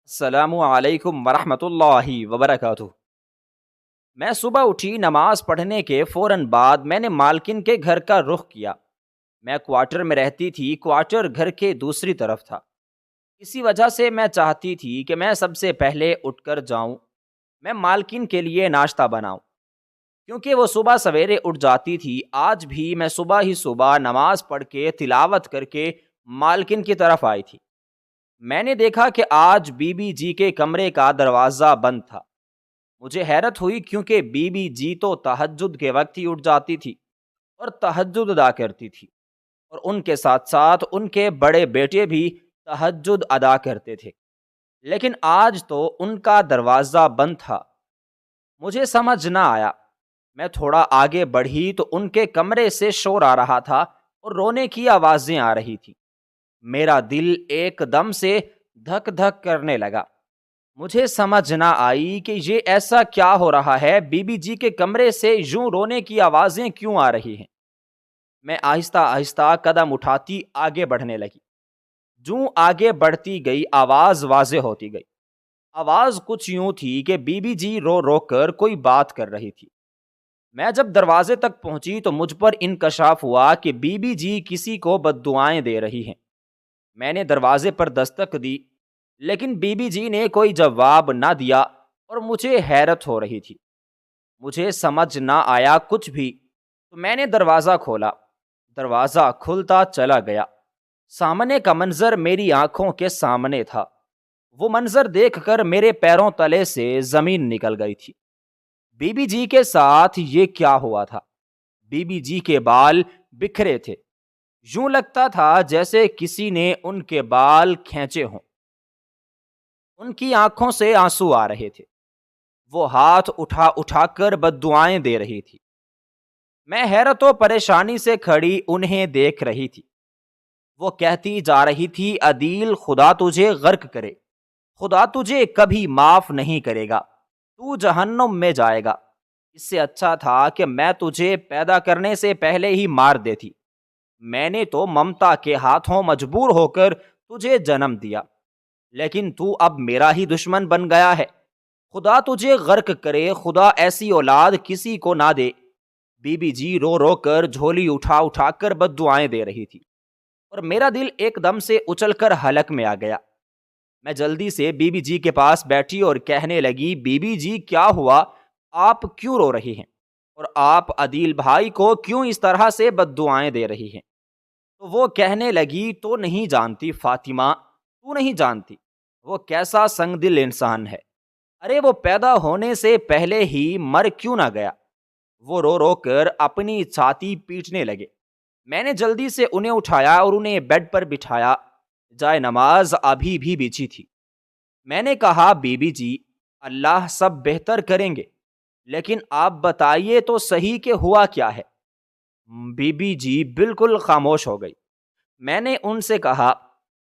السلام علیکم ورحمۃ اللہ وبرکاتہ۔ میں صبح اٹھی، نماز پڑھنے کے فوراً بعد میں نے مالکن کے گھر کا رخ کیا۔ میں کوارٹر میں رہتی تھی، کوارٹر گھر کے دوسری طرف تھا۔ اسی وجہ سے میں چاہتی تھی کہ میں سب سے پہلے اٹھ کر جاؤں، میں مالکن کے لیے ناشتہ بناؤں، کیونکہ وہ صبح سویرے اٹھ جاتی تھی۔ آج بھی میں صبح ہی صبح نماز پڑھ کے تلاوت کر کے مالکن کی طرف آئی تھی۔ میں نے دیکھا کہ آج بی بی جی کے کمرے کا دروازہ بند تھا۔ مجھے حیرت ہوئی، کیونکہ بی بی جی تو تہجد کے وقت ہی اٹھ جاتی تھی اور تہجد ادا کرتی تھی، اور ان کے ساتھ ساتھ ان کے بڑے بیٹے بھی تہجد ادا کرتے تھے، لیکن آج تو ان کا دروازہ بند تھا۔ مجھے سمجھ نہ آیا۔ میں تھوڑا آگے بڑھی تو ان کے کمرے سے شور آ رہا تھا اور رونے کی آوازیں آ رہی تھی۔ میرا دل ایک دم سے دھک دھک کرنے لگا۔ مجھے سمجھ نہ آئی کہ یہ ایسا کیا ہو رہا ہے، بی بی جی کے کمرے سے یوں رونے کی آوازیں کیوں آ رہی ہیں۔ میں آہستہ آہستہ قدم اٹھاتی آگے بڑھنے لگی۔ جوں آگے بڑھتی گئی، آواز واضح ہوتی گئی۔ آواز کچھ یوں تھی کہ بی بی جی رو رو کر کوئی بات کر رہی تھی۔ میں جب دروازے تک پہنچی تو مجھ پر انکشاف ہوا کہ بی بی جی کسی کو بد دعائیں دے رہی ہیں۔ میں نے دروازے پر دستک دی، لیکن بی بی جی نے کوئی جواب نہ دیا اور مجھے حیرت ہو رہی تھی۔ مجھے سمجھ نہ آیا کچھ بھی، تو میں نے دروازہ کھولا۔ دروازہ کھلتا چلا گیا۔ سامنے کا منظر میری آنکھوں کے سامنے تھا۔ وہ منظر دیکھ کر میرے پیروں تلے سے زمین نکل گئی تھی۔ بی بی جی کے ساتھ یہ کیا ہوا تھا؟ بی بی جی کے بال بکھرے تھے، یوں لگتا تھا جیسے کسی نے ان کے بال کھینچے ہوں۔ ان کی آنکھوں سے آنسو آ رہے تھے۔ وہ ہاتھ اٹھا اٹھا کر بد دعائیں دے رہی تھی۔ میں حیرت و پریشانی سے کھڑی انہیں دیکھ رہی تھی۔ وہ کہتی جا رہی تھی، عدیل، خدا تجھے غرق کرے، خدا تجھے کبھی معاف نہیں کرے گا، تو جہنم میں جائے گا۔ اس سے اچھا تھا کہ میں تجھے پیدا کرنے سے پہلے ہی مار دیتی۔ میں نے تو ممتا کے ہاتھوں مجبور ہو کر تجھے جنم دیا، لیکن تو اب میرا ہی دشمن بن گیا ہے۔ خدا تجھے غرق کرے، خدا ایسی اولاد کسی کو نہ دے۔ بی بی جی رو رو کر جھولی اٹھا اٹھا کر بد دعائیں دے رہی تھی، اور میرا دل ایک دم سے اچل کر حلق میں آ گیا۔ میں جلدی سے بی بی جی کے پاس بیٹھی اور کہنے لگی، بی بی جی، کیا ہوا؟ آپ کیوں رو رہی ہیں؟ اور آپ عدیل بھائی کو کیوں اس طرح سے بد دعائیں دے رہی ہیں؟ تو وہ کہنے لگی، تو نہیں جانتی فاطمہ، تو نہیں جانتی وہ کیسا سنگ دل انسان ہے۔ ارے وہ پیدا ہونے سے پہلے ہی مر کیوں نہ گیا؟ وہ رو رو کر اپنی چھاتی پیٹنے لگے۔ میں نے جلدی سے انہیں اٹھایا اور انہیں بیڈ پر بٹھایا۔ جائے نماز ابھی بھی بچھی تھی۔ میں نے کہا، بی بی جی، اللہ سب بہتر کریں گے، لیکن آپ بتائیے تو صحیح کہ ہوا کیا ہے؟ بی بی جی بالکل خاموش ہو گئی۔ میں نے ان سے کہا،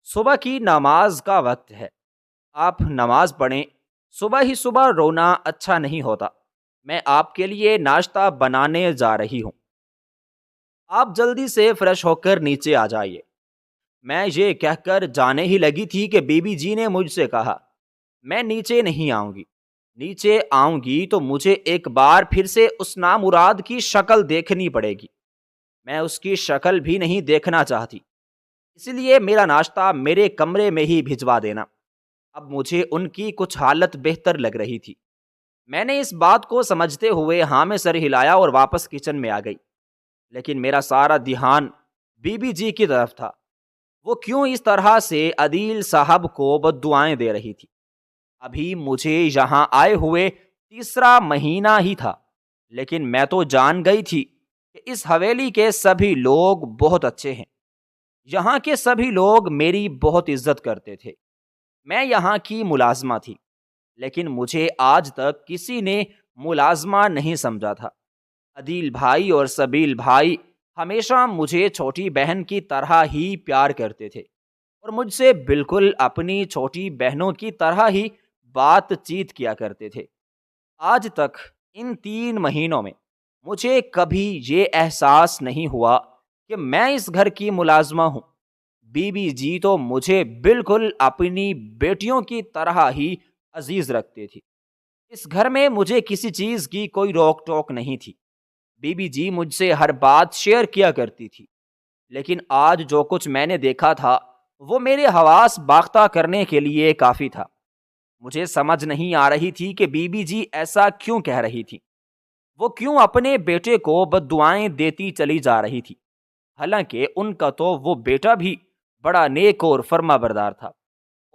صبح کی نماز کا وقت ہے، آپ نماز پڑھیں۔ صبح ہی صبح رونا اچھا نہیں ہوتا۔ میں آپ کے لیے ناشتہ بنانے جا رہی ہوں، آپ جلدی سے فریش ہو کر نیچے آ جائیے۔ میں یہ کہہ کر جانے ہی لگی تھی کہ بی بی جی نے مجھ سے کہا، میں نیچے نہیں آؤں گی۔ نیچے آؤں گی تو مجھے ایک بار پھر سے اس نامراد کی شکل دیکھنی پڑے گی۔ میں اس کی شکل بھی نہیں دیکھنا چاہتی، اس لیے میرا ناشتہ میرے کمرے میں ہی بھجوا دینا۔ اب مجھے ان کی کچھ حالت بہتر لگ رہی تھی۔ میں نے اس بات کو سمجھتے ہوئے ہاں میں سر ہلایا اور واپس کچن میں آ گئی، لیکن میرا سارا دھیان بی بی جی کی طرف تھا۔ وہ کیوں اس طرح سے عدیل صاحب کو بد دعائیں دے رہی تھی؟ ابھی مجھے یہاں آئے ہوئے تیسرا مہینہ ہی تھا، لیکن میں تو جان گئی تھی کہ اس حویلی کے سبھی لوگ بہت اچھے ہیں۔ یہاں کے سبھی لوگ میری بہت عزت کرتے تھے۔ میں یہاں کی ملازمہ تھی، لیکن مجھے آج تک کسی نے ملازمہ نہیں سمجھا تھا۔ عدیل بھائی اور سبیل بھائی ہمیشہ مجھے چھوٹی بہن کی طرح ہی پیار کرتے تھے، اور مجھ سے بالکل اپنی چھوٹی بہنوں کی طرح ہی بات چیت کیا کرتے تھے۔ آج تک ان 3 مہینوں میں مجھے کبھی یہ احساس نہیں ہوا کہ میں اس گھر کی ملازمہ ہوں۔ بی بی جی تو مجھے بالکل اپنی بیٹیوں کی طرح ہی عزیز رکھتے تھی۔ اس گھر میں مجھے کسی چیز کی کوئی روک ٹوک نہیں تھی۔ بی بی جی مجھ سے ہر بات شیئر کیا کرتی تھی، لیکن آج جو کچھ میں نے دیکھا تھا وہ میرے حواس باختہ کرنے کے لیے کافی تھا۔ مجھے سمجھ نہیں آ رہی تھی کہ بی بی جی ایسا کیوں کہہ رہی تھی۔ وہ کیوں اپنے بیٹے کو بد دعائیں دیتی چلی جا رہی تھی، حالانکہ ان کا تو وہ بیٹا بھی بڑا نیک اور فرما بردار تھا،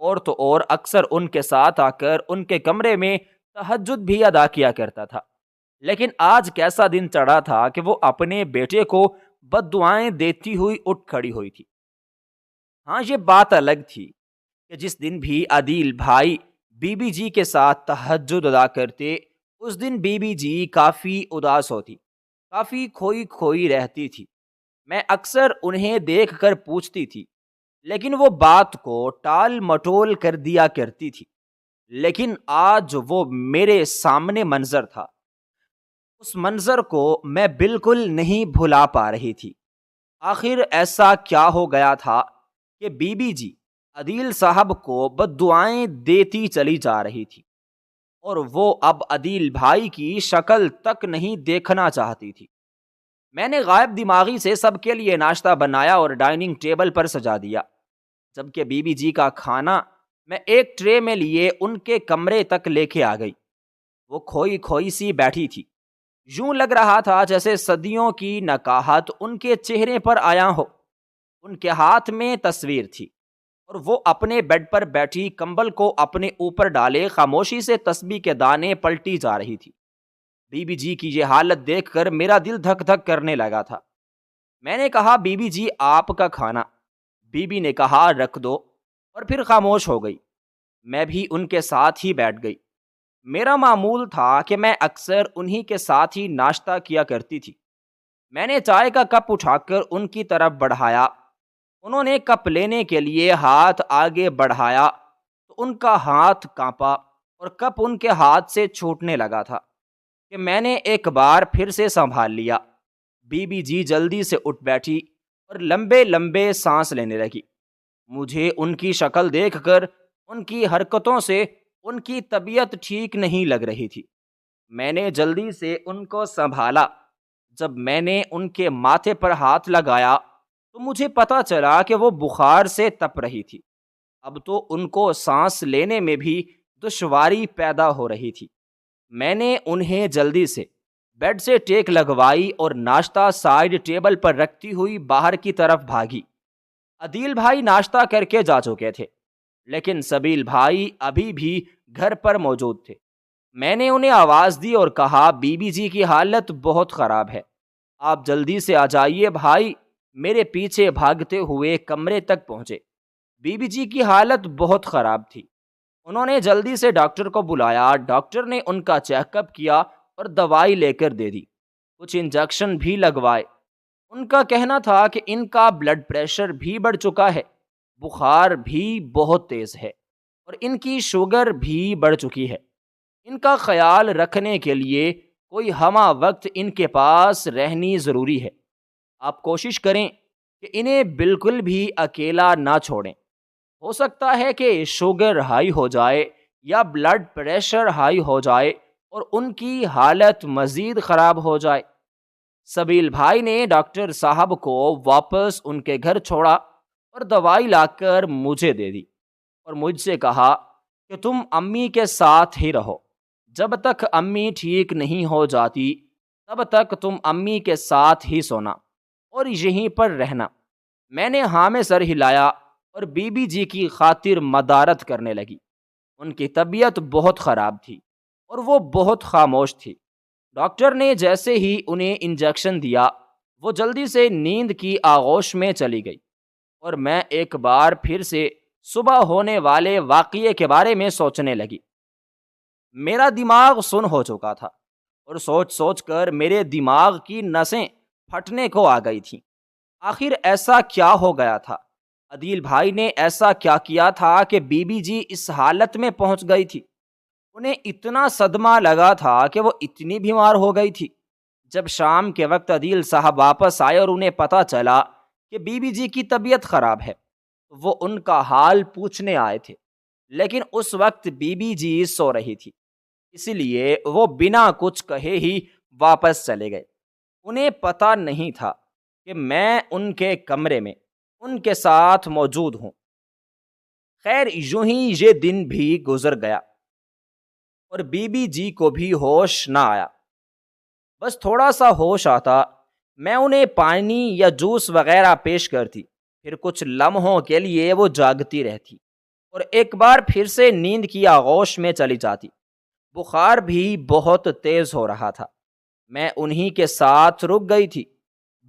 اور تو اور اکثر ان کے ساتھ آ کر ان کے کمرے میں تہجد بھی ادا کیا کرتا تھا۔ لیکن آج کیسا دن چڑھا تھا کہ وہ اپنے بیٹے کو بد دعائیں دیتی ہوئی اٹھ کھڑی ہوئی تھی۔ ہاں، یہ بات الگ تھی کہ جس دن بھی عدیل بھائی بی بی جی کے ساتھ تہجد ادا کرتے، اس دن بی بی جی کافی اداس ہوتی، کافی کھوئی کھوئی رہتی تھی۔ میں اکثر انہیں دیکھ کر پوچھتی تھی، لیکن وہ بات کو ٹال مٹول کر دیا کرتی تھی۔ لیکن آج وہ میرے سامنے منظر تھا، اس منظر کو میں بالکل نہیں بھلا پا رہی تھی۔ آخر ایسا کیا ہو گیا تھا کہ بی بی جی عدیل صاحب کو بد دعائیں دیتی چلی جا رہی تھی، اور وہ اب عدیل بھائی کی شکل تک نہیں دیکھنا چاہتی تھی۔ میں نے غائب دماغی سے سب کے لیے ناشتہ بنایا اور ڈائننگ ٹیبل پر سجا دیا، جبکہ بی بی جی کا کھانا میں ایک ٹرے میں لیے ان کے کمرے تک لے کے آ گئی۔ وہ کھوئی کھوئی سی بیٹھی تھی، یوں لگ رہا تھا جیسے صدیوں کی نکاہت ان کے چہرے پر آیا ہو۔ ان کے ہاتھ میں تصویر تھی، اور وہ اپنے بیڈ پر بیٹھی کمبل کو اپنے اوپر ڈالے خاموشی سے تسبیح کے دانے پلٹی جا رہی تھی۔ بی بی جی کی یہ حالت دیکھ کر میرا دل دھک دھک کرنے لگا تھا۔ میں نے کہا، بی بی جی آپ کا کھانا۔ بی بی نے کہا رکھ دو، اور پھر خاموش ہو گئی۔ میں بھی ان کے ساتھ ہی بیٹھ گئی۔ میرا معمول تھا کہ میں اکثر انہی کے ساتھ ہی ناشتہ کیا کرتی تھی۔ میں نے چائے کا کپ اٹھا کر ان کی طرف بڑھایا۔ انہوں نے کپ لینے کے لیے ہاتھ آگے بڑھایا تو ان کا ہاتھ کانپا اور کپ ان کے ہاتھ سے چھوٹنے لگا تھا کہ میں نے ایک بار پھر سے سنبھال لیا۔ بی بی جی جلدی سے اٹھ بیٹھی اور لمبے لمبے سانس لینے لگی۔ مجھے ان کی شکل دیکھ کر ان کی حرکتوں سے ان کی طبیعت ٹھیک نہیں لگ رہی تھی۔ میں نے جلدی سے ان کو سنبھالا۔ جب میں نے ان کے ماتھے پر ہاتھ لگایا تو مجھے پتا چلا کہ وہ بخار سے تپ رہی تھی۔ اب تو ان کو سانس لینے میں بھی دشواری پیدا ہو رہی تھی۔ میں نے انہیں جلدی سے بیڈ سے ٹیک لگوائی اور ناشتہ سائیڈ ٹیبل پر رکھتی ہوئی باہر کی طرف بھاگی۔ عدیل بھائی ناشتہ کر کے جا چکے تھے، لیکن سبیل بھائی ابھی بھی گھر پر موجود تھے۔ میں نے انہیں آواز دی اور کہا، بی بی جی کی حالت بہت خراب ہے، آپ جلدی سے آ جائیے۔ بھائی میرے پیچھے بھاگتے ہوئے کمرے تک پہنچے۔ بی بی جی کی حالت بہت خراب تھی۔ انہوں نے جلدی سے ڈاکٹر کو بلایا۔ ڈاکٹر نے ان کا چیک اپ کیا اور دوائی لے کر دے دی، کچھ انجیکشن بھی لگوائے۔ ان کا کہنا تھا کہ ان کا بلڈ پریشر بھی بڑھ چکا ہے، بخار بھی بہت تیز ہے، اور ان کی شوگر بھی بڑھ چکی ہے۔ ان کا خیال رکھنے کے لیے کوئی ہمہ وقت ان کے پاس رہنی ضروری ہے۔ آپ کوشش کریں کہ انہیں بالکل بھی اکیلا نہ چھوڑیں۔ ہو سکتا ہے کہ شوگر ہائی ہو جائے یا بلڈ پریشر ہائی ہو جائے اور ان کی حالت مزید خراب ہو جائے۔ سبیل بھائی نے ڈاکٹر صاحب کو واپس ان کے گھر چھوڑا اور دوائی لا کر مجھے دے دی، اور مجھ سے کہا کہ تم امی کے ساتھ ہی رہو، جب تک امی ٹھیک نہیں ہو جاتی تب تک تم امی کے ساتھ ہی سونا اور یہیں پر رہنا۔ میں نے ہاں میں سر ہلایا اور بی بی جی کی خاطر مدارت کرنے لگی۔ ان کی طبیعت بہت خراب تھی اور وہ بہت خاموش تھی۔ ڈاکٹر نے جیسے ہی انہیں انجیکشن دیا، وہ جلدی سے نیند کی آغوش میں چلی گئی، اور میں ایک بار پھر سے صبح ہونے والے واقعے کے بارے میں سوچنے لگی۔ میرا دماغ سن ہو چکا تھا، اور سوچ سوچ کر میرے دماغ کی نسیں پھٹنے کو آ گئی تھیں۔ آخر ایسا کیا ہو گیا تھا؟ عدیل بھائی نے ایسا کیا کیا تھا کہ بی بی جی اس حالت میں پہنچ گئی تھی؟ انہیں اتنا صدمہ لگا تھا کہ وہ اتنی بیمار ہو گئی تھی۔ جب شام کے وقت عدیل صاحب واپس آئے اور انہیں پتا چلا کہ بی بی جی کی طبیعت خراب ہے، وہ ان کا حال پوچھنے آئے تھے، لیکن اس وقت بی بی جی سو رہی تھی، اس لیے وہ بنا کچھ کہے ہی واپس چلے گئے۔ انہیں پتہ نہیں تھا کہ میں ان کے کمرے میں ان کے ساتھ موجود ہوں۔ خیر، یوں ہی یہ دن بھی گزر گیا اور بی بی جی کو بھی ہوش نہ آیا۔ بس تھوڑا سا ہوش آتا، میں انہیں پانی یا جوس وغیرہ پیش کرتی، پھر کچھ لمحوں کے لیے وہ جاگتی رہتی اور ایک بار پھر سے نیند کی آغوش میں چلی جاتی۔ بخار بھی بہت تیز ہو رہا تھا۔ میں انہی کے ساتھ رک گئی تھی۔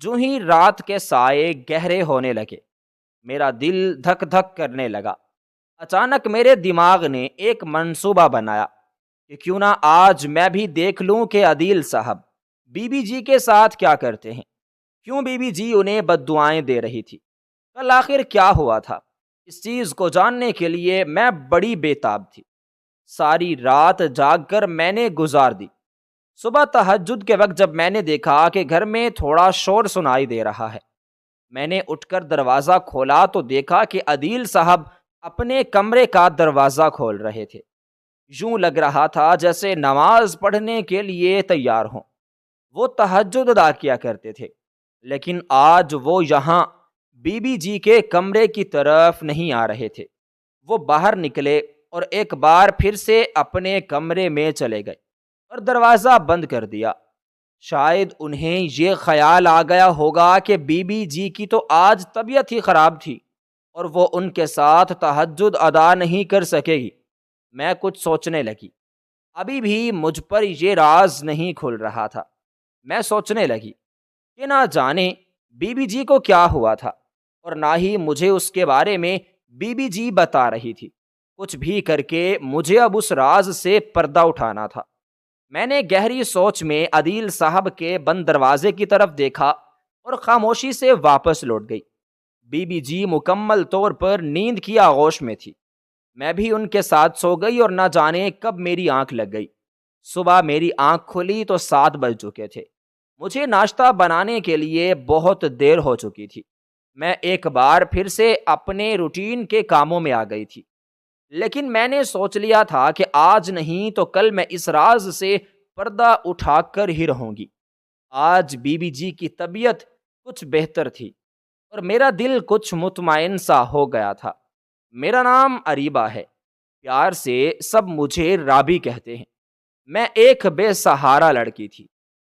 جو ہی رات کے سائے گہرے ہونے لگے، میرا دل دھک دھک کرنے لگا۔ اچانک میرے دماغ نے ایک منصوبہ بنایا کہ کیوں نہ آج میں بھی دیکھ لوں کہ عدیل صاحب بی بی جی کے ساتھ کیا کرتے ہیں، کیوں بی بی جی انہیں بد دعائیں دے رہی تھی، کل آخر کیا ہوا تھا۔ اس چیز کو جاننے کے لیے میں بڑی بے تاب تھی۔ ساری رات جاگ کر میں نے گزار دی۔ صبح تہجد کے وقت جب میں نے دیکھا کہ گھر میں تھوڑا شور سنائی دے رہا ہے، میں نے اٹھ کر دروازہ کھولا تو دیکھا کہ عدیل صاحب اپنے کمرے کا دروازہ کھول رہے تھے۔ یوں لگ رہا تھا جیسے نماز پڑھنے کے لیے تیار ہوں۔ وہ تہجد ادا کیا کرتے تھے، لیکن آج وہ یہاں بی بی جی کے کمرے کی طرف نہیں آ رہے تھے۔ وہ باہر نکلے اور ایک بار پھر سے اپنے کمرے میں چلے گئے اور دروازہ بند کر دیا۔ شاید انہیں یہ خیال آ گیا ہوگا کہ بی بی جی کی تو آج طبیعت ہی خراب تھی اور وہ ان کے ساتھ تہجد ادا نہیں کر سکے گی۔ میں کچھ سوچنے لگی۔ ابھی بھی مجھ پر یہ راز نہیں کھل رہا تھا۔ میں سوچنے لگی کہ نہ جانے بی بی جی کو کیا ہوا تھا، اور نہ ہی مجھے اس کے بارے میں بی بی جی بتا رہی تھی۔ کچھ بھی کر کے مجھے اب اس راز سے پردہ اٹھانا تھا۔ میں نے گہری سوچ میں عدیل صاحب کے بند دروازے کی طرف دیکھا اور خاموشی سے واپس لوٹ گئی۔ بی بی جی مکمل طور پر نیند کی آغوش میں تھی۔ میں بھی ان کے ساتھ سو گئی اور نہ جانے کب میری آنکھ لگ گئی۔ صبح میری آنکھ کھلی تو 7 بج چکے تھے۔ مجھے ناشتہ بنانے کے لیے بہت دیر ہو چکی تھی۔ میں ایک بار پھر سے اپنے روٹین کے کاموں میں آ گئی تھی، لیکن میں نے سوچ لیا تھا کہ آج نہیں تو کل میں اس راز سے پردہ اٹھا کر ہی رہوں گی۔ آج بی بی جی کی طبیعت کچھ بہتر تھی اور میرا دل کچھ مطمئن سا ہو گیا تھا۔ میرا نام اریبہ ہے، پیار سے سب مجھے رابی کہتے ہیں۔ میں ایک بے سہارا لڑکی تھی۔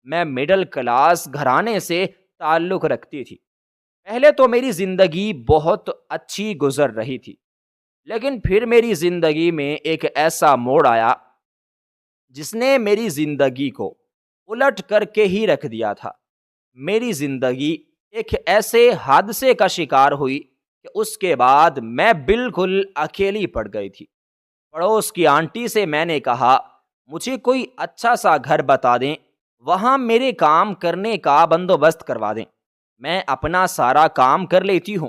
میں مڈل کلاس گھرانے سے تعلق رکھتی تھی۔ پہلے تو میری زندگی بہت اچھی گزر رہی تھی، لیکن پھر میری زندگی میں ایک ایسا موڑ آیا جس نے میری زندگی کو الٹ کر کے ہی رکھ دیا تھا۔ میری زندگی ایک ایسے حادثے کا شکار ہوئی کہ اس کے بعد میں بالکل اکیلی پڑ گئی تھی۔ پڑوس کی آنٹی سے میں نے کہا مجھے کوئی اچھا سا گھر بتا دیں، وہاں میرے کام کرنے کا بندوبست کروا دیں، میں اپنا سارا کام کر لیتی ہوں۔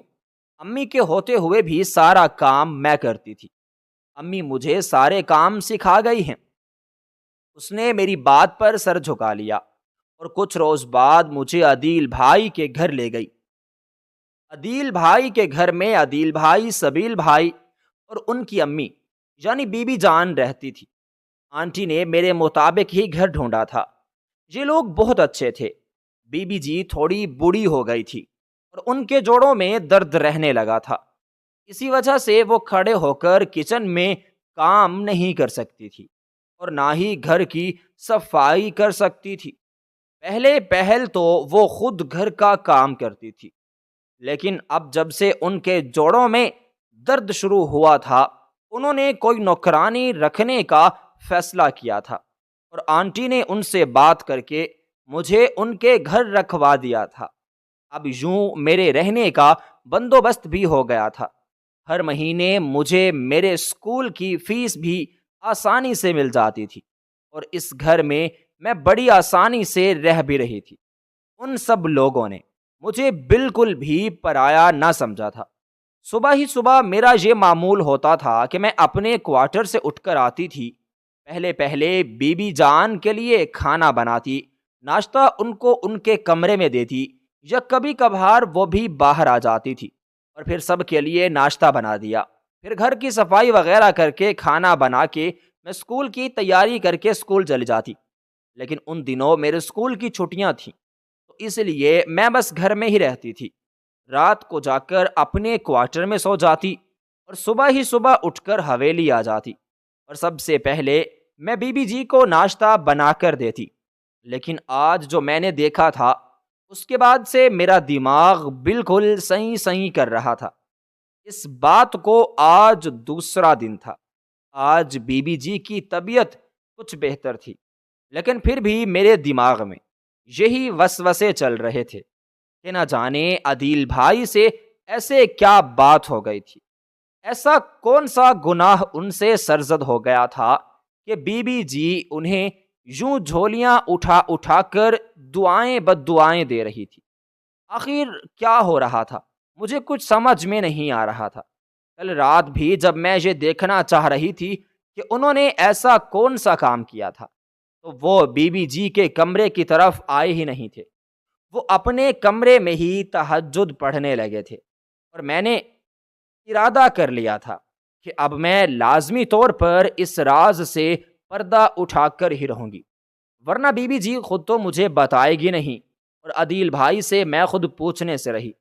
امی کے ہوتے ہوئے بھی سارا کام میں کرتی تھی۔ امی مجھے سارے کام سکھا گئی ہیں۔ اس نے میری بات پر سر جھکا لیا اور کچھ روز بعد مجھے عدیل بھائی کے گھر لے گئی۔ عدیل بھائی کے گھر میں عدیل بھائی، سبیل بھائی اور ان کی امی یعنی بی بی جان رہتی تھی۔ آنٹی نے میرے مطابق ہی گھر ڈھونڈا تھا۔ یہ لوگ بہت اچھے تھے۔ بی بی جی تھوڑی بوڑھی ہو گئی تھی اور ان کے جوڑوں میں درد رہنے لگا تھا، اسی وجہ سے وہ کھڑے ہو کر کچن میں کام نہیں کر سکتی تھی اور نہ ہی گھر کی صفائی کر سکتی تھی۔ پہلے پہل تو وہ خود گھر کا کام کرتی تھی، لیکن اب جب سے ان کے جوڑوں میں درد شروع ہوا تھا، انہوں نے کوئی نوکرانی رکھنے کا فیصلہ کیا تھا اور آنٹی نے ان سے بات کر کے مجھے ان کے گھر رکھوا دیا تھا۔ اب یوں میرے رہنے کا بندوبست بھی ہو گیا تھا۔ ہر مہینے مجھے میرے اسکول کی فیس بھی آسانی سے مل جاتی تھی اور اس گھر میں میں بڑی آسانی سے رہ بھی رہی تھی۔ ان سب لوگوں نے مجھے بالکل بھی پرایا نہ سمجھا تھا۔ صبح ہی صبح میرا یہ معمول ہوتا تھا کہ میں اپنے کوارٹر سے اٹھ کر آتی تھی۔ پہلے بی بی جان کے لیے کھانا بناتی، ناشتہ ان کو ان کے کمرے میں دیتی، یا کبھی کبھار وہ بھی باہر آ جاتی تھی۔ اور پھر سب کے لیے ناشتہ بنا دیا۔ پھر گھر کی صفائی وغیرہ کر کے کھانا بنا کے میں اسکول کی تیاری کر کے اسکول چلی جاتی۔ لیکن ان دنوں میرے اسکول کی چھٹیاں تھیں، تو اس لیے میں بس گھر میں ہی رہتی تھی۔ رات کو جا کر اپنے کوارٹر میں سو جاتی اور صبح ہی صبح اٹھ کر حویلی آ جاتی اور سب سے پہلے میں بی بی جی کو ناشتہ بنا کر دیتی۔ لیکن آج جو میں نے دیکھا تھا، اس کے بعد سے میرا دماغ بالکل صحیح صحیح کر رہا تھا۔ اس بات کو آج دوسرا دن تھا۔ آج بی بی جی کی طبیعت کچھ بہتر تھی، لیکن پھر بھی میرے دماغ میں یہی وسوسے چل رہے تھے کہ نہ جانے عدیل بھائی سے ایسے کیا بات ہو گئی تھی، ایسا کون سا گناہ ان سے سرزد ہو گیا تھا کہ بی بی جی انہیں یوں جھولیاں اٹھا اٹھا کر دعائیں بد دعائیں دے رہی تھی۔ آخر کیا ہو رہا تھا، مجھے کچھ سمجھ میں نہیں آ رہا تھا۔ کل رات بھی جب میں یہ دیکھنا چاہ رہی تھی کہ انہوں نے ایسا کون سا کام کیا تھا، تو وہ بی بی جی کے کمرے کی طرف آئے ہی نہیں تھے۔ وہ اپنے کمرے میں ہی تہجد پڑھنے لگے تھے، اور میں نے ارادہ کر لیا تھا کہ اب میں لازمی طور پر اس راز سے پردہ اٹھا کر ہی رہوں گی، ورنہ بی بی جی خود تو مجھے بتائے گی نہیں، اور عدیل بھائی سے میں خود پوچھنے سے رہی۔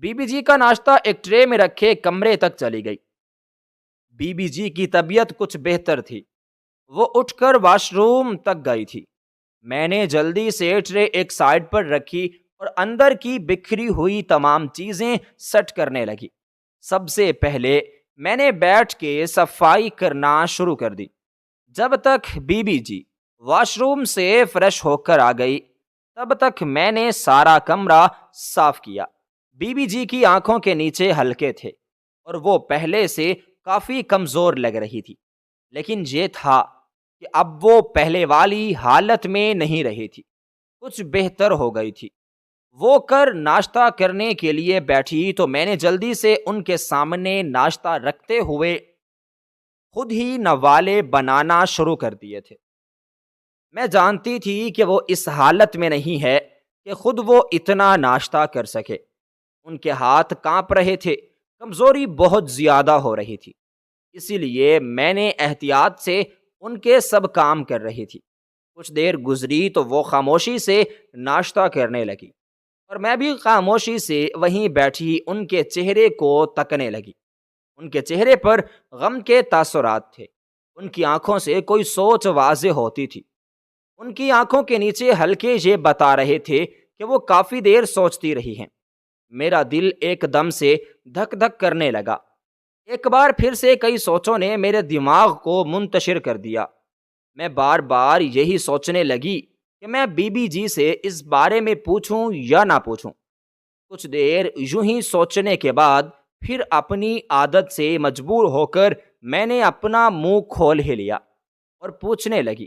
بی بی جی کا ناشتہ ایک ٹرے میں رکھے کمرے تک چلی گئی۔ بی بی جی کی طبیعت کچھ بہتر تھی، وہ اٹھ کر واش روم تک گئی تھی۔ میں نے جلدی سے ٹرے ایک سائڈ پر رکھی اور اندر کی بکھری ہوئی تمام چیزیں سیٹ کرنے لگی۔ سب سے پہلے میں نے بیٹھ کے صفائی کرنا شروع کر دی۔ جب تک بی بی جی واش روم سے فریش ہو کر آ گئی، تب تک میں نے سارا کمرہ صاف کیا۔ بی بی جی کی آنکھوں کے نیچے ہلکے تھے اور وہ پہلے سے کافی کمزور لگ رہی تھی، لیکن یہ تھا کہ اب وہ پہلے والی حالت میں نہیں رہی تھی، کچھ بہتر ہو گئی تھی۔ وہ ناشتہ کرنے کے لیے بیٹھی تو میں نے جلدی سے ان کے سامنے ناشتہ رکھتے ہوئے خود ہی نوالے بنانا شروع کر دیے تھے۔ میں جانتی تھی کہ وہ اس حالت میں نہیں ہے کہ خود وہ اتنا ناشتہ کر سکے۔ ان کے ہاتھ کانپ رہے تھے، کمزوری بہت زیادہ ہو رہی تھی، اسی لیے میں نے احتیاط سے ان کے سب کام کر رہی تھی۔ کچھ دیر گزری تو وہ خاموشی سے ناشتہ کرنے لگی، اور میں بھی خاموشی سے وہیں بیٹھی ان کے چہرے کو تکنے لگی۔ ان کے چہرے پر غم کے تاثرات تھے، ان کی آنکھوں سے کوئی سوچ واضح ہوتی تھی۔ ان کی آنکھوں کے نیچے ہلکے یہ بتا رہے تھے کہ وہ کافی دیر سوچتی رہی ہیں۔ میرا دل ایک دم سے دھک دھک کرنے لگا۔ ایک بار پھر سے کئی سوچوں نے میرے دماغ کو منتشر کر دیا۔ میں بار بار یہی سوچنے لگی کہ میں بی بی جی سے اس بارے میں پوچھوں یا نہ پوچھوں۔ کچھ دیر یوں ہی سوچنے کے بعد پھر اپنی عادت سے مجبور ہو کر میں نے اپنا منہ کھول ہی لیا اور پوچھنے لگی،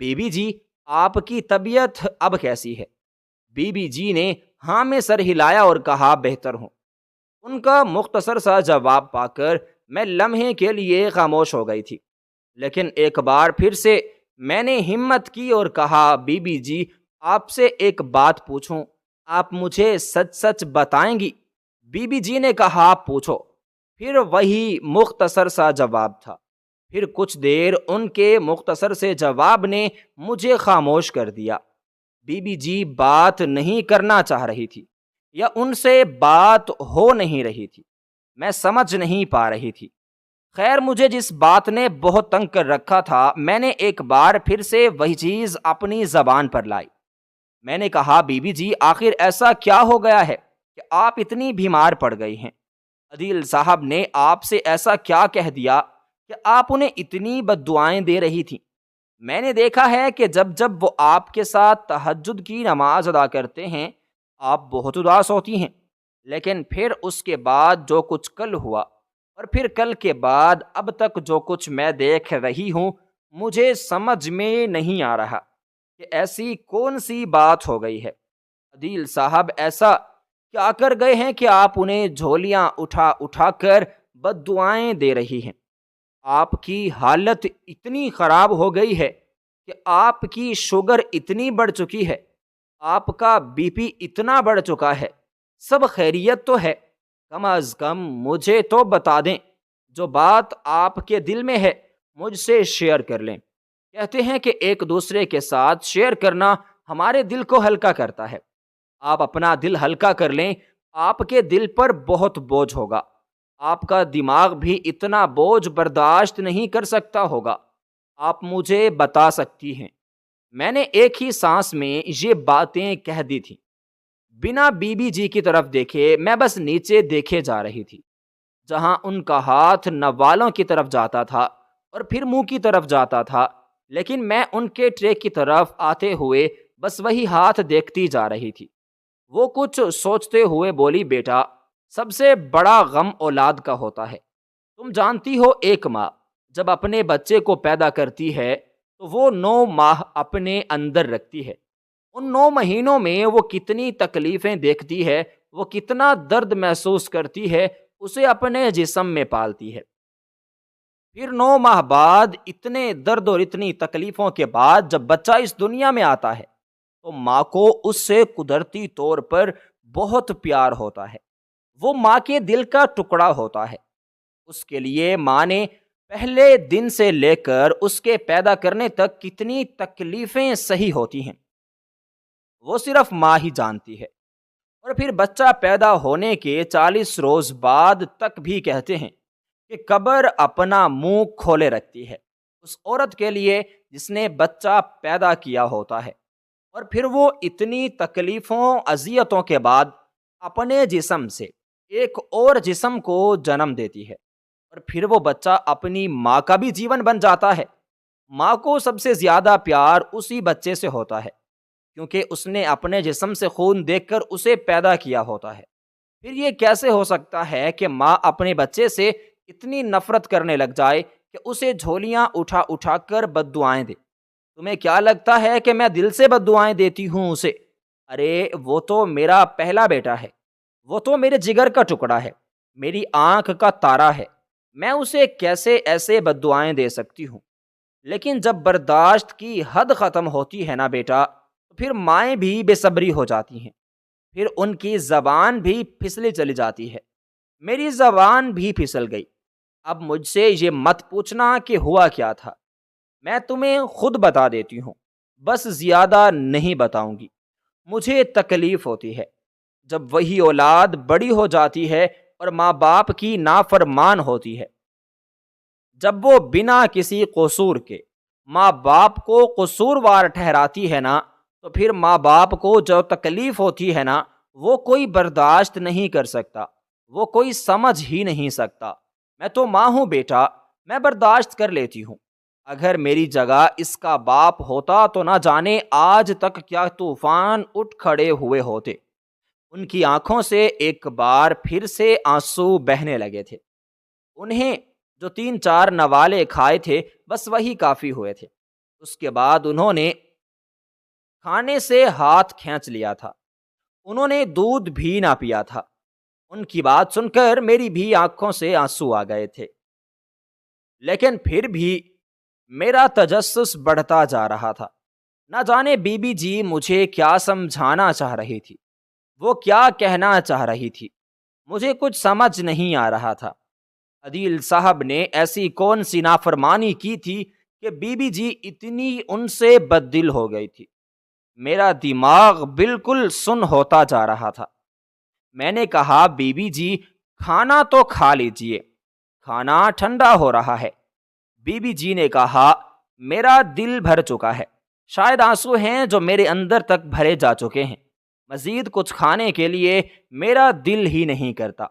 بی بی جی آپ کی طبیعت اب کیسی ہے؟ بی بی جی نے ہاں میں سر ہلایا اور کہا بہتر ہوں۔ ان کا مختصر سا جواب پا کر میں لمحے کے لیے خاموش ہو گئی تھی، لیکن ایک بار پھر سے میں نے ہمت کی اور کہا، بی بی جی آپ سے ایک بات پوچھوں، آپ مجھے سچ سچ بتائیں گی؟ بی بی جی نے کہا پوچھو۔ پھر وہی مختصر سا جواب تھا۔ پھر کچھ دیر ان کے مختصر سے جواب نے مجھے خاموش کر دیا۔ بی بی جی بات نہیں کرنا چاہ رہی تھی، یا ان سے بات ہو نہیں رہی تھی، میں سمجھ نہیں پا رہی تھی۔ خیر، مجھے جس بات نے بہت تنگ کر رکھا تھا، میں نے ایک بار پھر سے وہی چیز اپنی زبان پر لائی۔ میں نے کہا، بی بی جی آخر ایسا کیا ہو گیا ہے کہ آپ اتنی بیمار پڑ گئی ہیں؟ عدیل صاحب نے آپ سے ایسا کیا کہہ دیا کہ آپ انہیں اتنی بد دعائیں دے رہی تھیں؟ میں نے دیکھا ہے کہ جب جب وہ آپ کے ساتھ تہجد کی نماز ادا کرتے ہیں، آپ بہت اداس ہوتی ہیں، لیکن پھر اس کے بعد جو کچھ کل ہوا اور پھر کل کے بعد اب تک جو کچھ میں دیکھ رہی ہوں، مجھے سمجھ میں نہیں آ رہا کہ ایسی کون سی بات ہو گئی ہے۔ عدیل صاحب ایسا کیا کر گئے ہیں کہ آپ انہیں جھولیاں اٹھا اٹھا کر بد دعائیں دے رہی ہیں؟ آپ کی حالت اتنی خراب ہو گئی ہے کہ آپ کی شوگر اتنی بڑھ چکی ہے، آپ کا بی پی اتنا بڑھ چکا ہے، سب خیریت تو ہے؟ کم از کم مجھے تو بتا دیں، جو بات آپ کے دل میں ہے مجھ سے شیئر کر لیں۔ کہتے ہیں کہ ایک دوسرے کے ساتھ شیئر کرنا ہمارے دل کو ہلکا کرتا ہے۔ آپ اپنا دل ہلکا کر لیں، آپ کے دل پر بہت بوجھ ہوگا، آپ کا دماغ بھی اتنا بوجھ برداشت نہیں کر سکتا ہوگا۔ آپ مجھے بتا سکتی ہیں، میں نے ایک ہی سانس میں یہ باتیں کہہ دی تھیں، بنا بی بی جی کی طرف دیکھے میں بس نیچے دیکھے جا رہی تھی، جہاں ان کا ہاتھ نہ والوں کی طرف جاتا تھا اور پھر منہ کی طرف جاتا تھا، لیکن میں ان کے ٹرے کی طرف آتے ہوئے بس وہی ہاتھ دیکھتی جا رہی تھی۔ وہ کچھ سوچتے ہوئے بولی، بیٹا، سب سے بڑا غم اولاد کا ہوتا ہے۔ تم جانتی ہو ایک ماں جب اپنے بچے کو پیدا کرتی ہے تو وہ 9 ماہ اپنے اندر رکھتی ہے۔ ان 9 مہینوں میں وہ کتنی تکلیفیں دیکھتی ہے، وہ کتنا درد محسوس کرتی ہے، اسے اپنے جسم میں پالتی ہے۔ پھر 9 ماہ بعد اتنے درد اور اتنی تکلیفوں کے بعد جب بچہ اس دنیا میں آتا ہے تو ماں کو اس سے قدرتی طور پر بہت پیار ہوتا ہے۔ وہ ماں کے دل کا ٹکڑا ہوتا ہے۔ اس کے لیے ماں نے پہلے دن سے لے کر اس کے پیدا کرنے تک کتنی تکلیفیں سہی ہوتی ہیں، وہ صرف ماں ہی جانتی ہے۔ اور پھر بچہ پیدا ہونے کے 40 روز بعد تک بھی کہتے ہیں کہ قبر اپنا منہ کھولے رکھتی ہے اس عورت کے لیے جس نے بچہ پیدا کیا ہوتا ہے۔ اور پھر وہ اتنی تکلیفوں اذیتوں کے بعد اپنے جسم سے ایک اور جسم کو جنم دیتی ہے، اور پھر وہ بچہ اپنی ماں کا بھی جیون بن جاتا ہے۔ ماں کو سب سے زیادہ پیار اسی بچے سے ہوتا ہے، کیونکہ اس نے اپنے جسم سے خون دیکھ کر اسے پیدا کیا ہوتا ہے۔ پھر یہ کیسے ہو سکتا ہے کہ ماں اپنے بچے سے اتنی نفرت کرنے لگ جائے کہ اسے جھولیاں اٹھا اٹھا کر بد دعائیں دے؟ تمہیں کیا لگتا ہے کہ میں دل سے بد دعائیں دیتی ہوں اسے؟ ارے وہ تو میرا پہلا بیٹا ہے، وہ تو میرے جگر کا ٹکڑا ہے، میری آنکھ کا تارا ہے، میں اسے کیسے ایسے بد دعائیں دے سکتی ہوں؟ لیکن جب برداشت کی حد ختم ہوتی ہے نا بیٹا، تو پھر مائیں بھی بے صبری ہو جاتی ہیں، پھر ان کی زبان بھی پھسلی چلی جاتی ہے۔ میری زبان بھی پھسل گئی۔ اب مجھ سے یہ مت پوچھنا کہ ہوا کیا تھا، میں تمہیں خود بتا دیتی ہوں، بس زیادہ نہیں بتاؤں گی۔ مجھے تکلیف ہوتی ہے جب وہی اولاد بڑی ہو جاتی ہے اور ماں باپ کی نافرمان ہوتی ہے، جب وہ بنا کسی قصور کے ماں باپ کو قصوروار ٹھہراتی ہے نا، تو پھر ماں باپ کو جو تکلیف ہوتی ہے نا، وہ کوئی برداشت نہیں کر سکتا، وہ کوئی سمجھ ہی نہیں سکتا۔ میں تو ماں ہوں بیٹا، میں برداشت کر لیتی ہوں۔ اگر میری جگہ اس کا باپ ہوتا تو نہ جانے آج تک کیا طوفان اٹھ کھڑے ہوئے ہوتے۔ ان کی آنکھوں سے ایک بار پھر سے آنسو بہنے لگے تھے۔ انہیں جو 3-4 نوالے کھائے تھے بس وہی کافی ہوئے تھے۔ اس کے بعد انہوں نے کھانے سے ہاتھ کھینچ لیا تھا، انہوں نے دودھ بھی نہ پیا تھا۔ ان کی بات سن کر میری بھی آنکھوں سے آنسو آ گئے تھے، لیکن پھر بھی میرا تجسس بڑھتا جا رہا تھا۔ نہ جانے بی بی جی مجھے کیا سمجھانا چاہ رہی تھی، وہ کیا کہنا چاہ رہی تھی، مجھے کچھ سمجھ نہیں آ رہا تھا۔ عدیل صاحب نے ایسی کون سی نافرمانی کی تھی کہ بی بی جی اتنی ان سے بد دل ہو گئی تھی؟ میرا دماغ بالکل سن ہوتا جا رہا تھا۔ میں نے کہا، بی بی جی کھانا تو کھا لیجئے، کھانا ٹھنڈا ہو رہا ہے۔ بی بی جی نے کہا، میرا دل بھر چکا ہے، شاید آنسو ہیں جو میرے اندر تک بھرے جا چکے ہیں، مزید کچھ کھانے کے لیے میرا دل ہی نہیں کرتا۔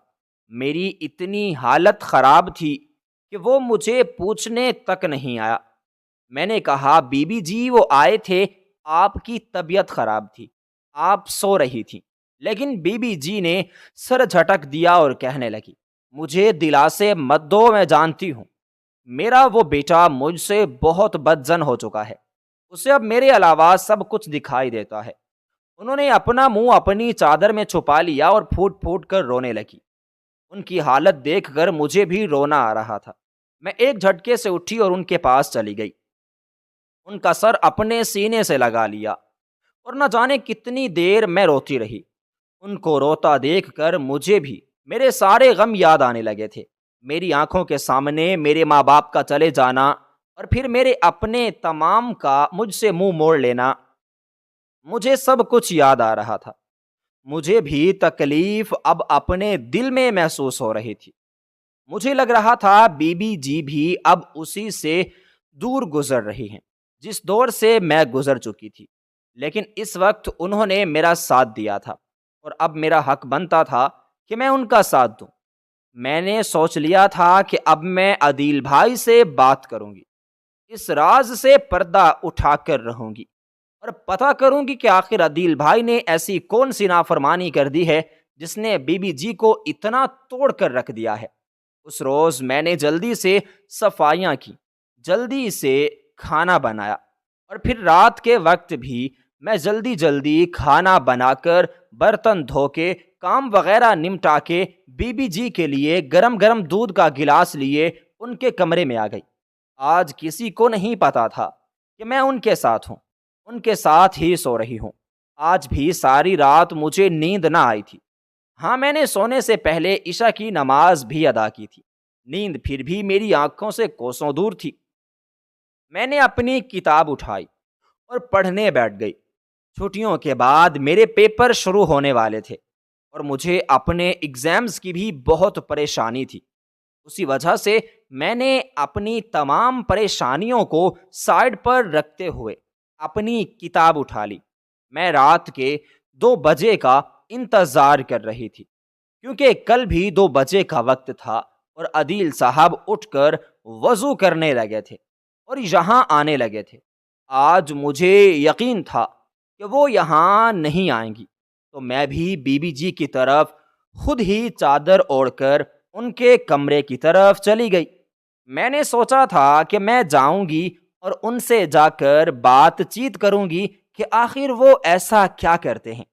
میری اتنی حالت خراب تھی کہ وہ مجھے پوچھنے تک نہیں آیا۔ میں نے کہا، بی بی جی وہ آئے تھے، آپ کی طبیعت خراب تھی، آپ سو رہی تھی۔ لیکن بی بی جی نے سر جھٹک دیا اور کہنے لگی، مجھے دلاسے مت دو، میں جانتی ہوں میرا وہ بیٹا مجھ سے بہت بدظن ہو چکا ہے، اسے اب میرے علاوہ سب کچھ دکھائی دیتا ہے۔ انہوں نے اپنا منہ اپنی چادر میں چھپا لیا اور پھوٹ پھوٹ کر رونے لگی۔ ان کی حالت دیکھ کر مجھے بھی رونا آ رہا تھا۔ میں ایک جھٹکے سے اٹھی اور ان کے پاس چلی گئی، ان کا سر اپنے سینے سے لگا لیا اور نہ جانے کتنی دیر میں روتی رہی۔ ان کو روتا دیکھ کر مجھے بھی میرے سارے غم یاد آنے لگے تھے۔ میری آنکھوں کے سامنے میرے ماں باپ کا چلے جانا اور پھر میرے اپنے تمام کا مجھ سے منہ موڑ لینا، مجھے سب کچھ یاد آ رہا تھا۔ مجھے بھی تکلیف اب اپنے دل میں محسوس ہو رہی تھی۔ مجھے لگ رہا تھا بی بی جی بھی اب اسی سے دور گزر رہی ہیں جس دور سے میں گزر چکی تھی، لیکن اس وقت انہوں نے میرا ساتھ دیا تھا اور اب میرا حق بنتا تھا کہ میں ان کا ساتھ دوں۔ میں نے سوچ لیا تھا کہ اب میں عدیل بھائی سے بات کروں گی، اس راز سے پردہ اٹھا کر رہوں گی اور پتہ کروں گی کہ آخر عدیل بھائی نے ایسی کون سی نافرمانی کر دی ہے جس نے بی بی جی کو اتنا توڑ کر رکھ دیا ہے۔ اس روز میں نے جلدی سے صفائیاں کی، جلدی سے کھانا بنایا اور پھر رات کے وقت بھی میں جلدی جلدی کھانا بنا کر برتن دھو کے کام وغیرہ نمٹا کے بی بی جی کے لیے گرم گرم دودھ کا گلاس لیے ان کے کمرے میں آ گئی۔ آج کسی کو نہیں پتا تھا کہ میں ان کے ساتھ ہوں، ان کے ساتھ ہی سو رہی ہوں۔ آج بھی ساری رات مجھے نیند نہ آئی تھی۔ ہاں، میں نے سونے سے پہلے عشاء کی نماز بھی ادا کی تھی۔ نیند پھر بھی میری آنکھوں سے کوسوں دور تھی۔ میں نے اپنی کتاب اٹھائی اور پڑھنے بیٹھ گئی۔ چھٹیوں کے بعد میرے پیپر شروع ہونے والے تھے اور مجھے اپنے ایگزامز کی بھی بہت پریشانی تھی۔ اسی وجہ سے میں نے اپنی تمام پریشانیوں کو سائڈ پر رکھتے ہوئے اپنی کتاب اٹھا لی۔ میں رات کے 2 بجے کا انتظار کر رہی تھی کیونکہ کل بھی 2 بجے کا وقت تھا اور عدیل صاحب اٹھ کر وضو کرنے لگے تھے اور یہاں آنے لگے تھے۔ آج مجھے یقین تھا کہ وہ یہاں نہیں آئیں گی، تو میں بھی بی بی جی کی طرف خود ہی چادر اوڑھ کر ان کے کمرے کی طرف چلی گئی۔ میں نے سوچا تھا کہ میں جاؤں گی اور ان سے جا کر بات چیت کروں گی کہ آخر وہ ایسا کیا کرتے ہیں،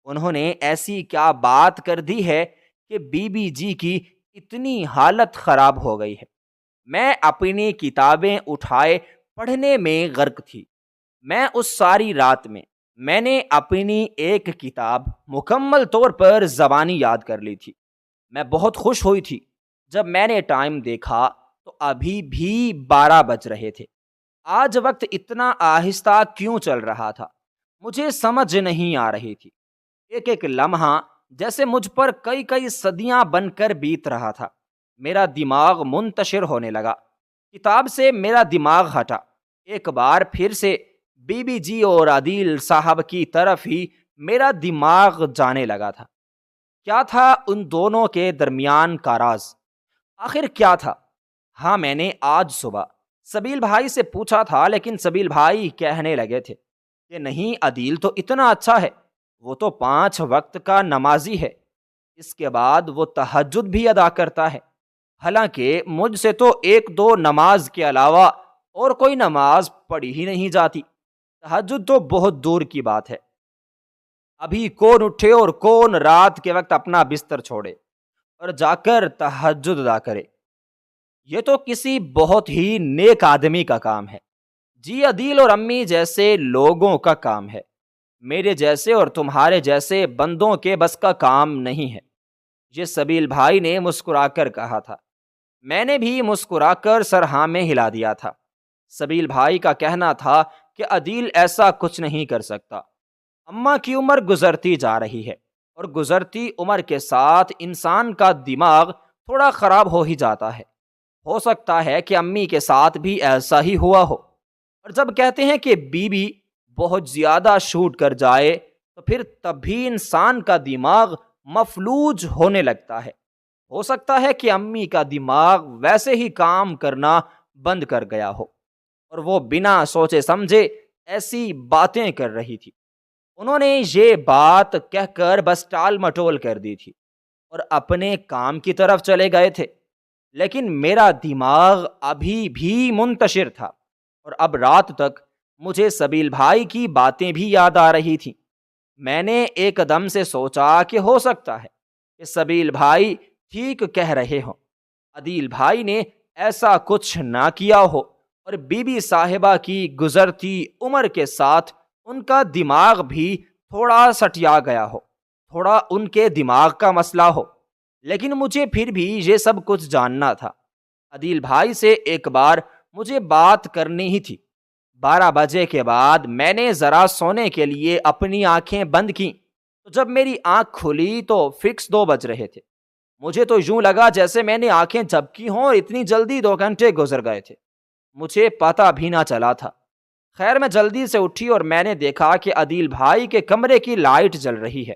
انہوں نے ایسی کیا بات کر دی ہے کہ بی بی جی کی اتنی حالت خراب ہو گئی ہے۔ میں اپنی کتابیں اٹھائے پڑھنے میں غرق تھی۔ میں اس ساری رات میں نے اپنی ایک کتاب مکمل طور پر زبانی یاد کر لی تھی۔ میں بہت خوش ہوئی تھی جب میں نے ٹائم دیکھا تو ابھی بھی 12 بج رہے تھے۔ آج وقت اتنا آہستہ کیوں چل رہا تھا مجھے سمجھ نہیں آ رہی تھی۔ ایک ایک لمحہ جیسے مجھ پر کئی صدیاں بن کر بیت رہا تھا۔ میرا دماغ منتشر ہونے لگا، کتاب سے میرا دماغ ہٹا۔ ایک بار پھر سے بی بی جی اور عدیل صاحب کی طرف ہی میرا دماغ جانے لگا تھا۔ کیا تھا ان دونوں کے درمیان کا راز؟ آخر کیا تھا؟ ہاں، میں نے آج صبح سبیل بھائی سے پوچھا تھا، لیکن سبیل بھائی کہنے لگے تھے کہ نہیں، عدیل تو اتنا اچھا ہے، وہ تو 5 وقت کا نمازی ہے، اس کے بعد وہ تہجد بھی ادا کرتا ہے۔ حالانکہ مجھ سے تو 1-2 نماز کے علاوہ اور کوئی نماز پڑھی ہی نہیں جاتی۔ تہجد تو بہت دور کی بات ہے۔ ابھی کون اٹھے اور کون رات کے وقت اپنا بستر چھوڑے اور جا کر تہجد ادا کرے؟ یہ تو کسی بہت ہی نیک آدمی کا کام ہے۔ جی، عدیل اور امی جیسے لوگوں کا کام ہے، میرے جیسے اور تمہارے جیسے بندوں کے بس کا کام نہیں ہے۔ یہ سبیل بھائی نے مسکرا کر کہا تھا۔ میں نے بھی مسکرا کر سر ہاں میں ہلا دیا تھا۔ سبیل بھائی کا کہنا تھا کہ عدیل ایسا کچھ نہیں کر سکتا۔ اماں کی عمر گزرتی جا رہی ہے اور گزرتی عمر کے ساتھ انسان کا دماغ تھوڑا خراب ہو ہی جاتا ہے۔ ہو سکتا ہے کہ امی کے ساتھ بھی ایسا ہی ہوا ہو، اور جب کہتے ہیں کہ بیوی بہت زیادہ شوٹ کر جائے تو پھر تب بھی انسان کا دماغ مفلوج ہونے لگتا ہے۔ ہو سکتا ہے کہ امی کا دماغ ویسے ہی کام کرنا بند کر گیا ہو اور وہ بنا سوچے سمجھے ایسی باتیں کر رہی تھی۔ انہوں نے یہ بات کہہ کر بس ٹال مٹول کر دی تھی اور اپنے کام کی طرف چلے گئے تھے، لیکن میرا دماغ ابھی بھی منتشر تھا اور اب رات تک مجھے سبیل بھائی کی باتیں بھی یاد آ رہی تھیں۔ میں نے ایک دم سے سوچا کہ ہو سکتا ہے کہ سبیل بھائی ٹھیک کہہ رہے ہوں، عدیل بھائی نے ایسا کچھ نہ کیا ہو اور بی بی صاحبہ کی گزرتی عمر کے ساتھ ان کا دماغ بھی تھوڑا سٹیا گیا ہو، تھوڑا ان کے دماغ کا مسئلہ ہو۔ لیکن مجھے پھر بھی یہ سب کچھ جاننا تھا۔ عدیل بھائی سے ایک بار مجھے بات کرنی ہی تھی۔ 12 بجے کے بعد میں نے ذرا سونے کے لیے اپنی آنکھیں بند کیں تو جب میری آنکھ کھلی تو فکس 2 بج رہے تھے۔ مجھے تو یوں لگا جیسے میں نے آنکھیں جھپکی ہوں اور اتنی جلدی 2 گھنٹے گزر گئے تھے، مجھے پتہ بھی نہ چلا تھا۔ خیر میں جلدی سے اٹھی اور میں نے دیکھا کہ عدیل بھائی کے کمرے کی لائٹ جل رہی ہے۔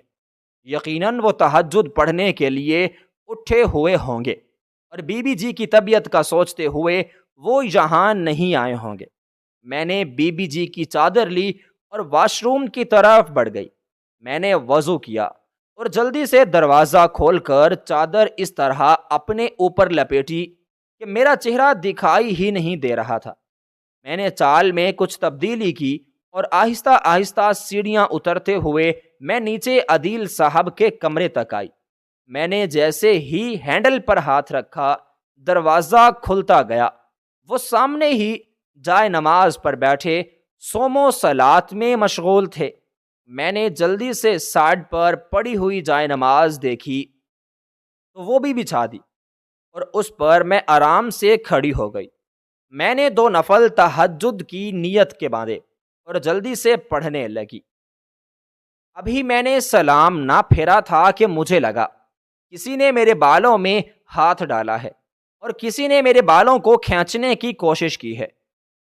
یقیناً وہ تہجد پڑھنے کے لیے اٹھے ہوئے ہوں گے اور بی بی جی کی طبیعت کا سوچتے ہوئے وہ یہاں نہیں آئے ہوں گے۔ میں نے بی بی جی کی چادر لی اور واش روم کی طرف بڑھ گئی۔ میں نے وضو کیا اور جلدی سے دروازہ کھول کر چادر اس طرح اپنے اوپر لپیٹی کہ میرا چہرہ دکھائی ہی نہیں دے رہا تھا۔ میں نے چال میں کچھ تبدیلی کی اور آہستہ آہستہ سیڑھیاں اترتے ہوئے میں نیچے عدیل صاحب کے کمرے تک آئی۔ میں نے جیسے ہی ہینڈل پر ہاتھ رکھا دروازہ کھلتا گیا۔ وہ سامنے ہی جائے نماز پر بیٹھے سومو صلات میں مشغول تھے۔ میں نے جلدی سے سائڈ پر پڑی ہوئی جائے نماز دیکھی تو وہ بھی بچھا دی اور اس پر میں آرام سے کھڑی ہو گئی۔ میں نے 2 نفل تہجد کی نیت کے باندھے اور جلدی سے پڑھنے لگی۔ ابھی میں نے سلام نہ پھیرا تھا کہ مجھے لگا کسی نے میرے بالوں میں ہاتھ ڈالا ہے اور کسی نے میرے بالوں کو کھینچنے کی کوشش کی ہے۔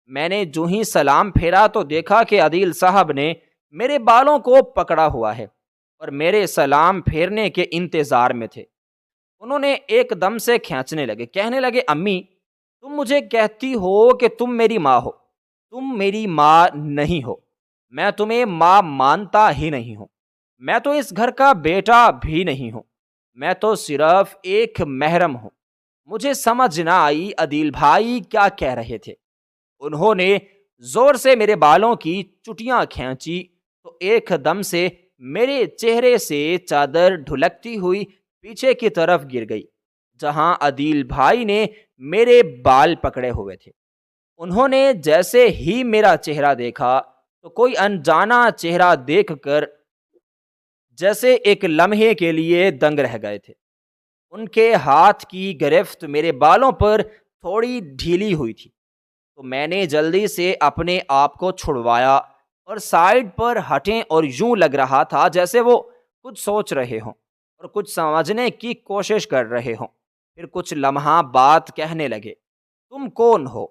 میں نے جو ہی سلام پھیرا تو دیکھا کہ عدیل صاحب نے میرے بالوں کو پکڑا ہوا ہے اور میرے سلام پھیرنے کے انتظار میں تھے۔ انہوں نے ایک دم سے کھینچنے لگے، کہنے لگے امی تم مجھے کہتی ہو کہ تم میری ماں ہو، تم میری ماں نہیں ہو، میں تمہیں ماں مانتا ہی نہیں ہوں، میں تو اس گھر کا بیٹا بھی نہیں ہوں، میں تو صرف ایک محرم ہوں۔ مجھے سمجھ نہ آئی عدیل بھائی کیا کہہ رہے تھے۔ انہوں نے زور سے میرے بالوں کی چٹیاں کھینچی تو ایک دم سے میرے چہرے سے چادر ڈھلکتی ہوئی پیچھے کی طرف گر گئی جہاں عدیل بھائی نے میرے بال پکڑے ہوئے تھے۔ انہوں نے جیسے ہی میرا چہرہ دیکھا تو کوئی انجانا چہرہ دیکھ کر جیسے ایک لمحے کے لیے دنگ رہ گئے تھے۔ ان کے ہاتھ کی گرفت میرے بالوں پر تھوڑی ڈھیلی ہوئی تھی تو میں نے جلدی سے اپنے آپ کو چھڑوایا اور سائیڈ پر ہٹیں اور یوں لگ رہا تھا جیسے وہ کچھ سوچ رہے ہوں اور کچھ سمجھنے کی کوشش کر رہے ہوں۔ پھر کچھ لمحہ بات کہنے لگے، تم کون ہو؟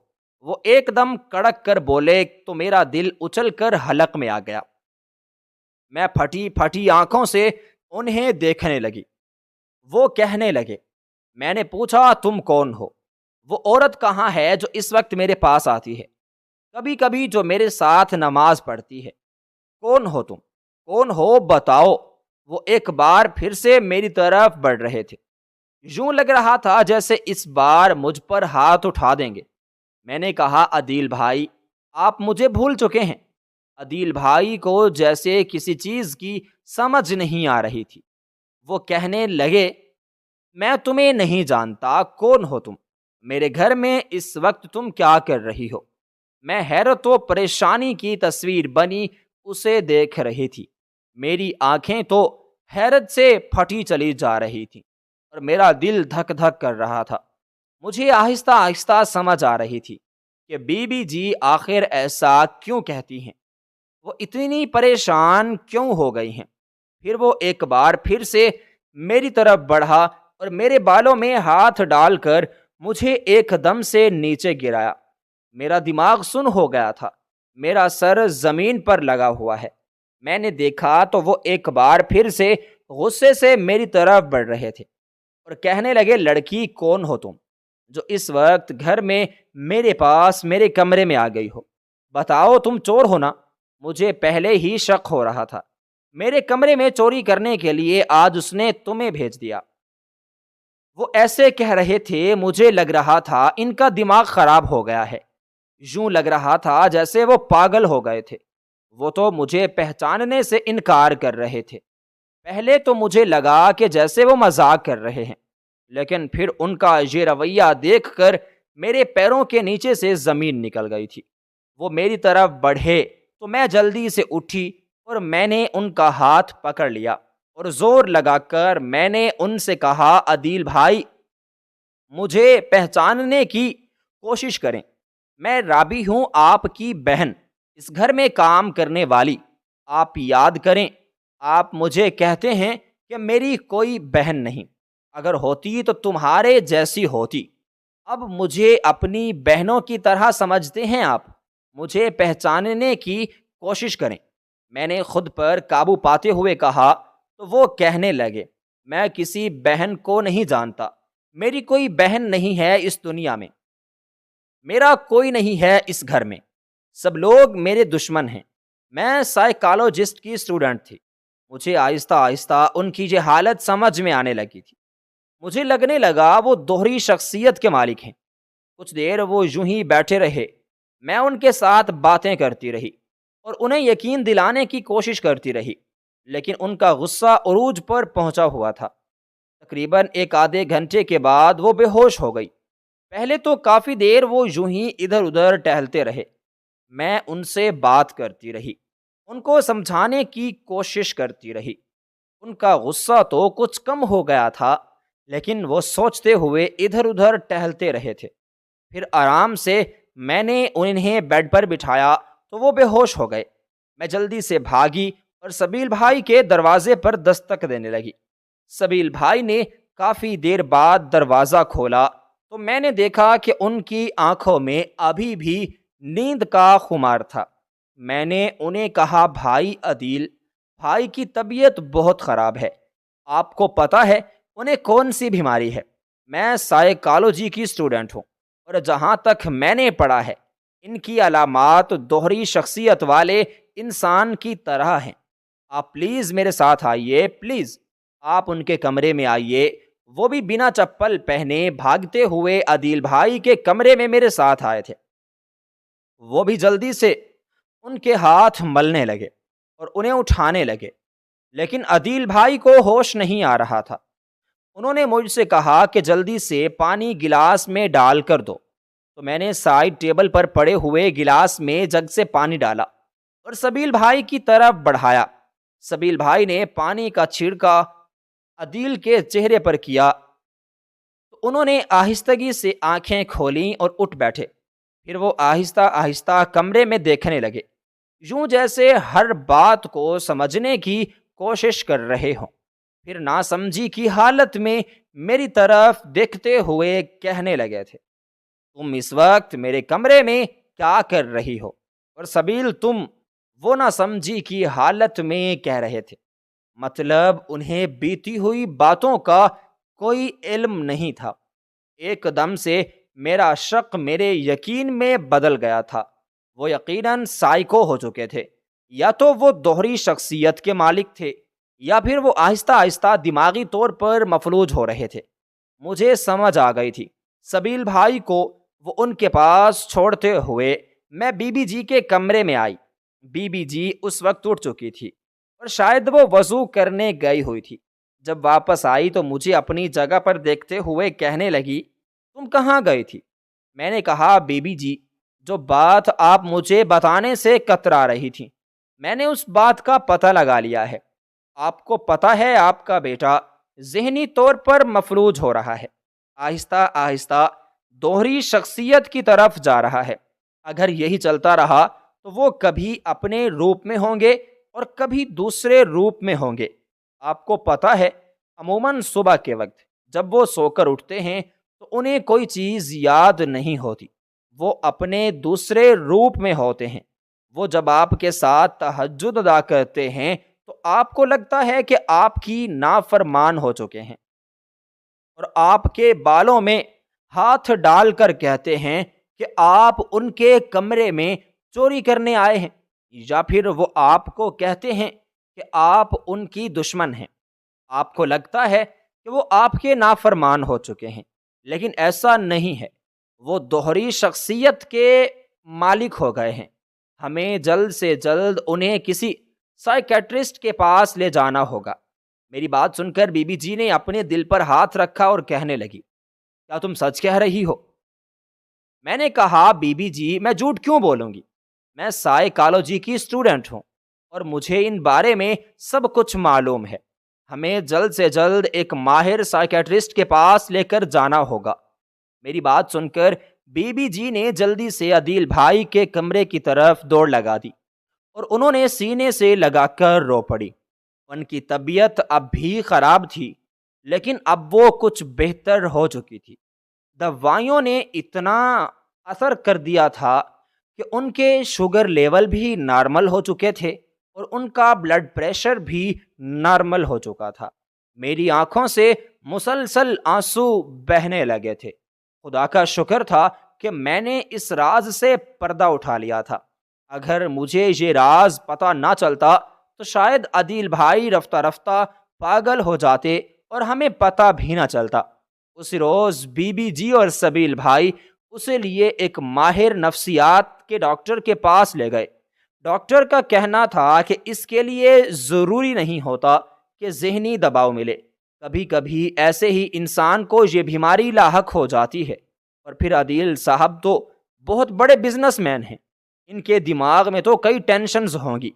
وہ ایک دم کڑک کر بولے تو میرا دل اچل کر حلق میں آ گیا۔ میں پھٹی پھٹی آنکھوں سے انہیں دیکھنے لگی۔ وہ کہنے لگے، میں نے پوچھا تم کون ہو؟ وہ عورت کہاں ہے جو اس وقت میرے پاس آتی ہے، کبھی کبھی جو میرے ساتھ نماز پڑھتی ہے؟ کون ہو تم؟ کون ہو بتاؤ؟ وہ ایک بار پھر سے میری طرف بڑھ رہے تھے۔ یوں لگ رہا تھا جیسے اس بار مجھ پر ہاتھ اٹھا دیں گے۔ میں نے کہا عدیل بھائی آپ مجھے بھول چکے ہیں۔ عدیل بھائی کو جیسے کسی چیز کی سمجھ نہیں آ رہی تھی۔ وہ کہنے لگے، میں تمہیں نہیں جانتا، کون ہو تم؟ میرے گھر میں اس وقت تم کیا کر رہی ہو؟ میں حیرت و پریشانی کی تصویر بنی اسے دیکھ رہی تھی۔ میری آنکھیں تو حیرت سے پھٹی چلی جا رہی تھیں اور میرا دل دھک دھک کر رہا تھا۔ مجھے آہستہ آہستہ سمجھ آ رہی تھی کہ بی بی جی آخر ایسا کیوں کہتی ہیں، وہ اتنی پریشان کیوں ہو گئی ہیں۔ پھر وہ ایک بار پھر سے میری طرف بڑھا اور میرے بالوں میں ہاتھ ڈال کر مجھے ایک دم سے نیچے گرایا۔ میرا دماغ سن ہو گیا تھا، میرا سر زمین پر لگا ہوا ہے۔ میں نے دیکھا تو وہ ایک بار پھر سے غصے سے میری طرف بڑھ رہے تھے اور کہنے لگے، لڑکی کون ہو تم جو اس وقت گھر میں میرے پاس میرے کمرے میں آ گئی ہو؟ بتاؤ تم چور ہو نا؟ مجھے پہلے ہی شک ہو رہا تھا۔ میرے کمرے میں چوری کرنے کے لیے آج اس نے تمہیں بھیج دیا۔ وہ ایسے کہہ رہے تھے مجھے لگ رہا تھا ان کا دماغ خراب ہو گیا ہے۔ یوں لگ رہا تھا جیسے وہ پاگل ہو گئے تھے۔ وہ تو مجھے پہچاننے سے انکار کر رہے تھے۔ پہلے تو مجھے لگا کہ جیسے وہ مذاق کر رہے ہیں، لیکن پھر ان کا یہ رویہ دیکھ کر میرے پیروں کے نیچے سے زمین نکل گئی تھی۔ وہ میری طرف بڑھے تو میں جلدی سے اٹھی اور میں نے ان کا ہاتھ پکڑ لیا۔ اور زور لگا کر میں نے ان سے کہا، عدیل بھائی، مجھے پہچاننے کی کوشش کریں، میں رابی ہوں، آپ کی بہن، اس گھر میں کام کرنے والی۔ آپ یاد کریں، آپ مجھے کہتے ہیں کہ میری کوئی بہن نہیں، اگر ہوتی تو تمہارے جیسی ہوتی۔ اب مجھے اپنی بہنوں کی طرح سمجھتے ہیں آپ، مجھے پہچاننے کی کوشش کریں۔ میں نے خود پر قابو پاتے ہوئے کہا تو وہ کہنے لگے، میں کسی بہن کو نہیں جانتا، میری کوئی بہن نہیں ہے اس دنیا میں، میرا کوئی نہیں ہے اس گھر میں، سب لوگ میرے دشمن ہیں۔ میں سائیکالوجسٹ کی اسٹوڈنٹ تھی۔ مجھے آہستہ آہستہ ان کی یہ حالت سمجھ میں آنے لگی تھی۔ مجھے لگنے لگا وہ دوہری شخصیت کے مالک ہیں۔ کچھ دیر وہ یوں ہی بیٹھے رہے، میں ان کے ساتھ باتیں کرتی رہی اور انہیں یقین دلانے کی کوشش کرتی رہی، لیکن ان کا غصہ عروج پر پہنچا ہوا تھا۔ تقریباً ایک آدھے گھنٹے کے بعد وہ بے ہوش ہو گئی۔ پہلے تو کافی دیر وہ یوں ہی ادھر ادھر ٹہلتے رہے۔ میں ان سے بات کرتی رہی، ان کو سمجھانے کی کوشش کرتی رہی۔ ان کا غصہ تو کچھ کم ہو گیا تھا، لیکن وہ سوچتے ہوئے ادھر ادھر ٹہلتے رہے تھے۔ پھر آرام سے میں نے انہیں بیڈ پر بٹھایا تو وہ بے ہوش ہو گئے۔ میں جلدی سے بھاگی اور سبیل بھائی کے دروازے پر دستک دینے لگی۔ سبیل بھائی نے کافی دیر بعد دروازہ کھولا تو میں نے دیکھا کہ ان کی آنکھوں میں ابھی بھی نیند کا خمار تھا۔ میں نے انہیں کہا، بھائی عدیل، بھائی کی طبیعت بہت خراب ہے، آپ کو پتہ ہے انہیں کون سی بیماری ہے؟ میں سائیکالوجی کی اسٹوڈنٹ ہوں، اور جہاں تک میں نے پڑھا ہے ان کی علامات دوہری شخصیت والے انسان کی طرح ہیں۔ آپ پلیز میرے ساتھ آئیے، پلیز آپ ان کے کمرے میں آئیے۔ وہ بھی بنا چپل پہنے بھاگتے ہوئے عدیل بھائی کے کمرے میں میرے ساتھ آئے تھے۔ وہ بھی جلدی سے ان کے ہاتھ ملنے لگے اور انہیں اٹھانے لگے، لیکن عدیل بھائی کو ہوش نہیں آ رہا تھا۔ انہوں نے مجھ سے کہا کہ جلدی سے پانی گلاس میں ڈال کر دو، تو میں نے سائڈ ٹیبل پر پڑے ہوئے گلاس میں جگ سے پانی ڈالا اور سبیل بھائی کی طرف بڑھایا۔ سبیل بھائی نے پانی کا چھڑکا عدیل کے چہرے پر کیا تو انہوں نے آہستگی سے آنکھیں کھولیں اور اٹھ بیٹھے۔ پھر وہ آہستہ آہستہ کمرے میں دیکھنے لگے، یوں جیسے ہر بات کو سمجھنے کی کوشش کر رہے ہوں۔ پھر ناسمجھی کی حالت میں میری طرف دیکھتے ہوئے کہنے لگے تھے، تم اس وقت میرے کمرے میں کیا کر رہی ہو؟ اور سبیل، تم وہ ناسمجھی کی حالت میں کہہ رہے تھے۔ مطلب انہیں بیتی ہوئی باتوں کا کوئی علم نہیں تھا۔ ایک دم سے میرا شک میرے یقین میں بدل گیا تھا۔ وہ یقیناً سائیکو ہو چکے تھے، یا تو وہ دوہری شخصیت کے مالک تھے، یا پھر وہ آہستہ آہستہ دماغی طور پر مفلوج ہو رہے تھے۔ مجھے سمجھ آ گئی تھی۔ سبیل بھائی کو وہ ان کے پاس چھوڑتے ہوئے میں بی بی جی کے کمرے میں آئی۔ بی بی جی اس وقت اٹھ چکی تھی اور شاید وہ وضو کرنے گئی ہوئی تھی۔ جب واپس آئی تو مجھے اپنی جگہ پر دیکھتے ہوئے کہنے لگی، تم کہاں گئی تھی؟ میں نے کہا، بی بی جی، جو بات آپ مجھے بتانے سے کترا رہی تھی، میں نے اس بات کا پتہ لگا لیا ہے۔ آپ کو پتہ ہے آپ کا بیٹا ذہنی طور پر مفلوج ہو رہا ہے، آہستہ آہستہ دوہری شخصیت کی طرف جا رہا ہے۔ اگر یہی چلتا رہا تو وہ کبھی اپنے روپ میں ہوں گے اور کبھی دوسرے روپ میں ہوں گے۔ آپ کو پتہ ہے عموماً صبح کے وقت جب وہ سو کر اٹھتے ہیں تو انہیں کوئی چیز یاد نہیں ہوتی، وہ اپنے دوسرے روپ میں ہوتے ہیں۔ وہ جب آپ کے ساتھ تہجد ادا کرتے ہیں تو آپ کو لگتا ہے کہ آپ کی نافرمان ہو چکے ہیں، اور آپ کے بالوں میں ہاتھ ڈال کر کہتے ہیں کہ آپ ان کے کمرے میں چوری کرنے آئے ہیں، یا پھر وہ آپ کو کہتے ہیں کہ آپ ان کی دشمن ہیں۔ آپ کو لگتا ہے کہ وہ آپ کے نافرمان ہو چکے ہیں، لیکن ایسا نہیں ہے، وہ دوہری شخصیت کے مالک ہو گئے ہیں۔ ہمیں جلد سے جلد انہیں کسی سائیکیٹرسٹ کے پاس لے جانا ہوگا۔ میری بات سن کر بی بی جی نے اپنے دل پر ہاتھ رکھا اور کہنے لگی، کیا تم سچ کہہ رہی ہو؟ میں نے کہا، بی بی جی، میں جھوٹ کیوں بولوں گی؟ میں سائیکالوجی کی اسٹوڈنٹ ہوں اور مجھے ان بارے میں سب کچھ معلوم ہے۔ ہمیں جلد سے جلد ایک ماہر سائیکیٹرسٹ کے پاس لے کر جانا ہوگا۔ میری بات سن کر بی بی جی نے جلدی سے عدیل بھائی کے کمرے کی طرف دوڑ لگا دی اور انہوں نے سینے سے لگا کر رو پڑی۔ ان کی طبیعت اب بھی خراب تھی، لیکن اب وہ کچھ بہتر ہو چکی تھی۔ دوائیوں نے اتنا اثر کر دیا تھا کہ ان کے شوگر لیول بھی نارمل ہو چکے تھے اور ان کا بلڈ پریشر بھی نارمل ہو چکا تھا۔ میری آنکھوں سے مسلسل آنسو بہنے لگے تھے۔ خدا کا شکر تھا کہ میں نے اس راز سے پردہ اٹھا لیا تھا۔ اگر مجھے یہ راز پتہ نہ چلتا تو شاید عدیل بھائی رفتہ رفتہ پاگل ہو جاتے اور ہمیں پتہ بھی نہ چلتا۔ اس روز بی بی جی اور سبیل بھائی اسے لیے ایک ماہر نفسیات کے ڈاکٹر کے پاس لے گئے۔ ڈاکٹر کا کہنا تھا کہ اس کے لیے ضروری نہیں ہوتا کہ ذہنی دباؤ ملے، کبھی کبھی ایسے ہی انسان کو یہ بیماری لاحق ہو جاتی ہے۔ اور پھر عدیل صاحب تو بہت بڑے بزنس مین ہیں، ان کے دماغ میں تو کئی ٹینشنز ہوں گی،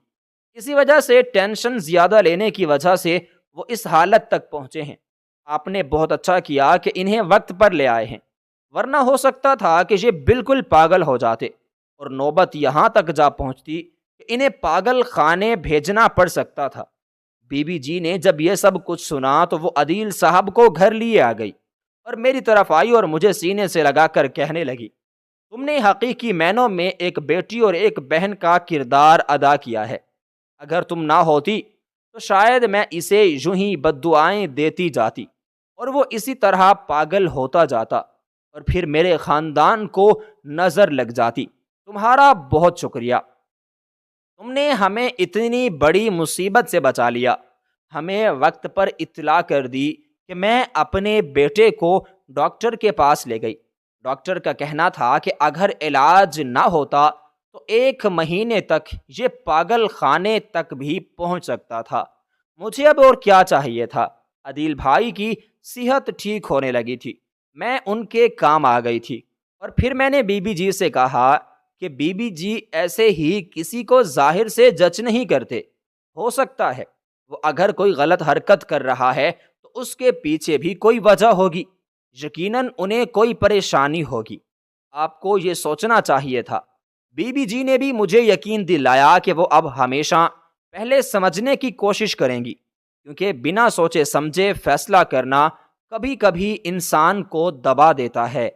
اسی وجہ سے ٹینشن زیادہ لینے کی وجہ سے وہ اس حالت تک پہنچے ہیں۔ آپ نے بہت اچھا کیا کہ انہیں وقت پر لے آئے ہیں، ورنہ ہو سکتا تھا کہ یہ بالکل پاگل ہو جاتے اور نوبت یہاں تک جا پہنچتی کہ انہیں پاگل خانے بھیجنا پڑ سکتا تھا۔ بی بی جی نے جب یہ سب کچھ سنا تو وہ عدیل صاحب کو گھر لیے آ گئی اور میری طرف آئی اور مجھے سینے سے لگا کر کہنے لگی، تم نے حقیقی معنوں میں ایک بیٹی اور ایک بہن کا کردار ادا کیا ہے۔ اگر تم نہ ہوتی تو شاید میں اسے یوں ہی بد دعائیں دیتی جاتی اور وہ اسی طرح پاگل ہوتا جاتا اور پھر میرے خاندان کو نظر لگ جاتی۔ تمہارا بہت شکریہ، تم نے ہمیں اتنی بڑی مصیبت سے بچا لیا۔ ہمیں وقت پر اطلاع کر دی کہ میں اپنے بیٹے کو ڈاکٹر کے پاس لے گئی۔ ڈاکٹر کا کہنا تھا کہ اگر علاج نہ ہوتا تو 1 مہینے تک یہ پاگل خانے تک بھی پہنچ سکتا تھا۔ مجھے اب اور کیا چاہیے تھا؟ عدیل بھائی کی صحت ٹھیک ہونے لگی تھی، میں ان کے کام آ گئی تھی۔ اور پھر میں نے بی بی جی سے کہا کہ بی بی جی ایسے ہی کسی کو ظاہر سے جج نہیں کرتے، ہو سکتا ہے وہ اگر کوئی غلط حرکت کر رہا ہے تو اس کے پیچھے بھی کوئی وجہ ہوگی، یقیناً انہیں کوئی پریشانی ہوگی۔ آپ کو یہ سوچنا چاہیے تھا۔ بی بی جی نے بھی مجھے یقین دلایا کہ وہ اب ہمیشہ پہلے سمجھنے کی کوشش کریں گی، کیونکہ بنا سوچے سمجھے فیصلہ کرنا کبھی کبھی انسان کو دبا دیتا ہے۔